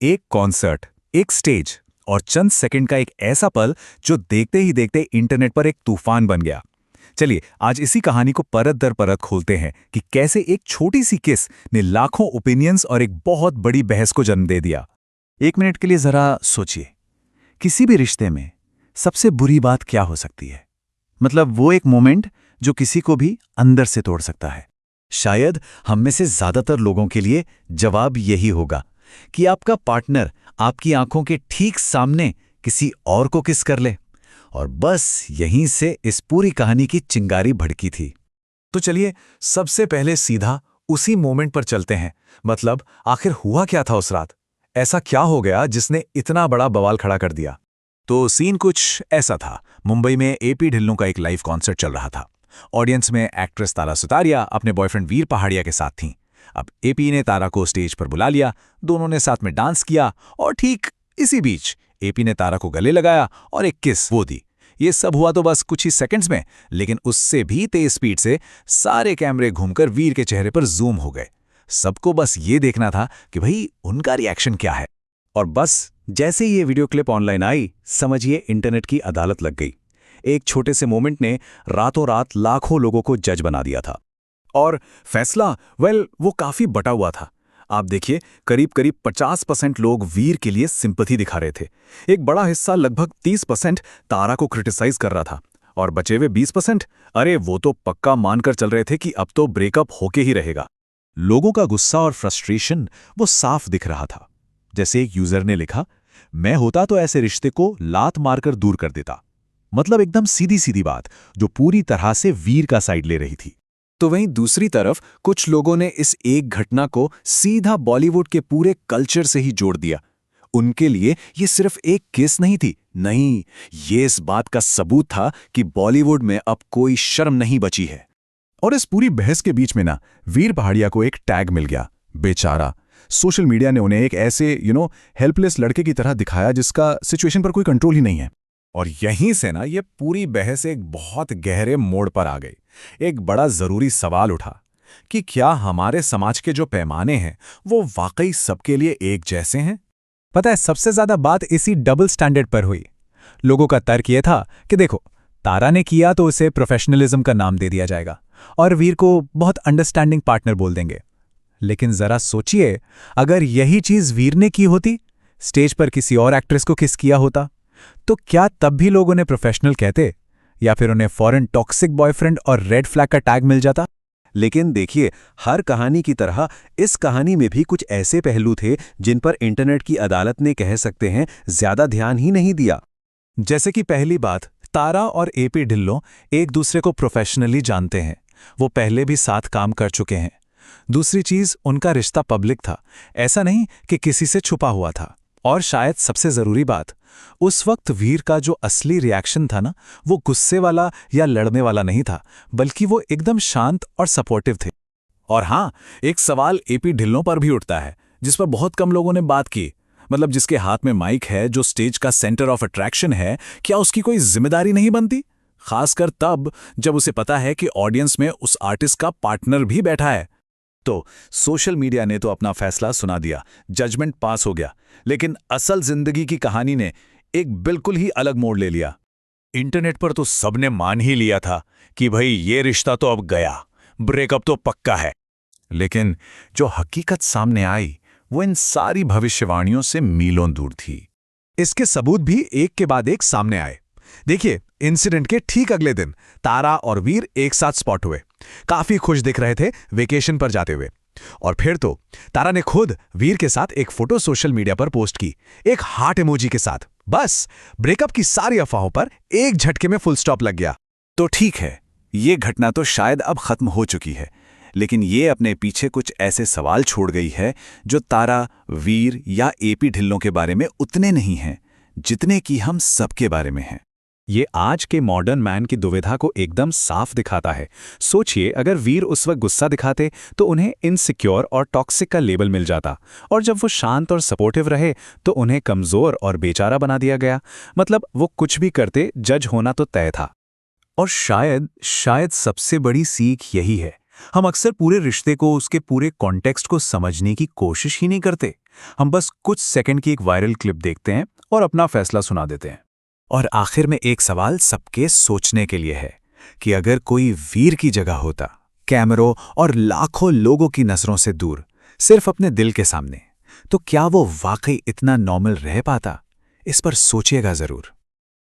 एक कॉन्सर्ट, एक स्टेज और चंद सेकंड का एक ऐसा पल जो देखते ही देखते इंटरनेट पर एक तूफान बन गया। चलिए आज इसी कहानी को परत दर परत खोलते हैं कि कैसे एक छोटी सी किस ने लाखों ओपिनियंस और एक बहुत बड़ी बहस को जन्म दे दिया। 1 मिनट के लिए जरा सोचिए, किसी भी रिश्ते में सबसे बुरी बात क्या हो सकती है? मतलब वो एक मोमेंट जो किसी को भी अंदर से तोड़ सकता है। शायद हम में से ज्यादातर लोगों के लिए जवाब यही होगा कि आपका पार्टनर आपकी आंखों के ठीक सामने किसी और को किस कर ले। और बस यहीं से इस पूरी कहानी की चिंगारी भड़की थी। तो चलिए सबसे पहले सीधा उसी मोमेंट पर चलते हैं। मतलब आखिर हुआ क्या था उस रात? ऐसा क्या हो गया जिसने इतना बड़ा बवाल खड़ा कर दिया? तो सीन कुछ ऐसा था। मुंबई में एपी ढिल्लों का एक लाइव कॉन्सर्ट चल रहा था। ऑडियंस में एक्ट्रेस तारा सुतारिया अपने बॉयफ्रेंड वीर पहाड़िया के साथ थीं। अब एपी ने तारा को स्टेज पर बुला लिया, दोनों ने साथ में डांस किया और ठीक इसी बीच एपी ने तारा को गले लगाया और एक किस वो दी। ये सब हुआ तो बस कुछ ही सेकंड्स में, लेकिन उससे भी तेज स्पीड से सारे कैमरे घूमकर वीर के चेहरे पर जूम हो गए। सबको बस ये देखना था कि भाई उनका रिएक्शन क्या है। और बस जैसे ही ये वीडियो क्लिप ऑनलाइन आई, समझिए इंटरनेट की अदालत लग गई। एक छोटे से मोमेंट ने रातों रात लाखों लोगों को जज बना दिया था। और फैसला वो काफी बटा हुआ था। आप देखिए, करीब करीब 50% लोग वीर के लिए सिंपैथी दिखा रहे थे। एक बड़ा हिस्सा लगभग 30% तारा को क्रिटिसाइज कर रहा था और बचे हुए 20% अरे वो तो पक्का मानकर चल रहे थे कि अब तो ब्रेकअप होके ही रहेगा। लोगों का गुस्सा और फ्रस्ट्रेशन वो साफ दिख रहा था। जैसे एक यूजर ने लिखा, मैं होता तो ऐसे रिश्ते को लात मारकर दूर कर देता। मतलब एकदम सीधी सीधी बात जो पूरी तरह से वीर का साइड ले रही थी। तो वहीं दूसरी तरफ कुछ लोगों ने इस एक घटना को सीधा बॉलीवुड के पूरे कल्चर से ही जोड़ दिया। उनके लिए ये सिर्फ एक केस नहीं थी, नहीं, ये इस बात का सबूत था कि बॉलीवुड में अब कोई शर्म नहीं बची है। और इस पूरी बहस के बीच में ना वीर पहाड़िया को एक टैग मिल गया, बेचारा। सोशल मीडिया ने उन्हें एक ऐसे हेल्पलेस लड़के की तरह दिखाया जिसका सिचुएशन पर कोई कंट्रोल ही नहीं है। और यहीं से ना ये पूरी बहस एक बहुत गहरे मोड़ पर आ गई। एक बड़ा जरूरी सवाल उठा कि क्या हमारे समाज के जो पैमाने हैं वो वाकई सबके लिए एक जैसे हैं? पता है, सबसे ज्यादा बात इसी डबल स्टैंडर्ड पर हुई। लोगों का तर्क यह था कि देखो, तारा ने किया तो उसे प्रोफेशनलिज्म का नाम दे दिया जाएगा और वीर को बहुत अंडरस्टैंडिंग पार्टनर बोल देंगे। लेकिन जरा सोचिए, अगर यही चीज वीर ने की होती, स्टेज पर किसी और एक्ट्रेस को किस किया होता, तो क्या तब भी लोग उन्हें प्रोफेशनल कहते या फिर उन्हें फॉरेन टॉक्सिक बॉयफ्रेंड और रेड फ्लैग का टैग मिल जाता? लेकिन देखिए, हर कहानी की तरह इस कहानी में भी कुछ ऐसे पहलू थे जिन पर इंटरनेट की अदालत ने, कह सकते हैं, ज्यादा ध्यान ही नहीं दिया। जैसे कि पहली बात, तारा और एपी ढिल्लों एक दूसरे को प्रोफेशनली जानते हैं, वो पहले भी साथ काम कर चुके हैं। दूसरी चीज, उनका रिश्ता पब्लिक था, ऐसा नहीं कि किसी से छुपा हुआ था। और शायद सबसे जरूरी बात, उस वक्त वीर का जो असली रिएक्शन था ना, वो गुस्से वाला या लड़ने वाला नहीं था, बल्कि वो एकदम शांत और सपोर्टिव थे। और हाँ, एक सवाल एपी ढिल्लों पर भी उठता है जिस पर बहुत कम लोगों ने बात की। मतलब जिसके हाथ में माइक है, जो स्टेज का सेंटर ऑफ अट्रैक्शन है, क्या उसकी कोई जिम्मेदारी नहीं बनती? खासकर तब जब उसे पता है कि ऑडियंस में उस आर्टिस्ट का पार्टनर भी बैठा है। तो सोशल मीडिया ने तो अपना फैसला सुना दिया, जजमेंट पास हो गया, लेकिन असल जिंदगी की कहानी ने एक बिल्कुल ही अलग मोड़ ले लिया। इंटरनेट पर तो सबने मान ही लिया था कि भाई ये रिश्ता तो अब गया, ब्रेकअप तो पक्का है। लेकिन जो हकीकत सामने आई वो इन सारी भविष्यवाणियों से मीलों दूर थी। इसके सबूत भी एक के बाद एक सामने आए। देखिए, इंसिडेंट के ठीक अगले दिन तारा और वीर एक साथ स्पॉट हुए। काफी खुश दिख रहे थे वेकेशन पर जाते हुए। और फिर तो तारा ने खुद वीर के साथ एक फोटो सोशल मीडिया पर पोस्ट की, एक हार्ट इमोजी के साथ। बस ब्रेकअप की सारी अफवाहों पर एक झटके में फुल स्टॉप लग गया। तो ठीक है, ये घटना तो शायद अब खत्म हो चुकी है, लेकिन ये अपने पीछे कुछ ऐसे सवाल छोड़ गई है जो तारा, वीर या एपी ढिल्लों के बारे में उतने नहीं हैं जितने कि हम सबके बारे में हैं। ये आज के मॉडर्न मैन की दुविधा को एकदम साफ दिखाता है। सोचिए, अगर वीर उस वक्त गुस्सा दिखाते तो उन्हें इनसिक्योर और टॉक्सिक का लेबल मिल जाता, और जब वो शांत और सपोर्टिव रहे तो उन्हें कमजोर और बेचारा बना दिया गया। मतलब वो कुछ भी करते, जज होना तो तय था। और शायद सबसे बड़ी सीख यही है, हम अक्सर पूरे रिश्ते को, उसके पूरे कॉन्टेक्स्ट को समझने की कोशिश ही नहीं करते। हम बस कुछ सेकंड की एक वायरल क्लिप देखते हैं और अपना फैसला सुना देते हैं। और आखिर में एक सवाल सबके सोचने के लिए है कि अगर कोई वीर की जगह होता, कैमरों और लाखों लोगों की नजरों से दूर, सिर्फ अपने दिल के सामने, तो क्या वो वाकई इतना नॉर्मल रह पाता? इस पर सोचिएगा जरूर।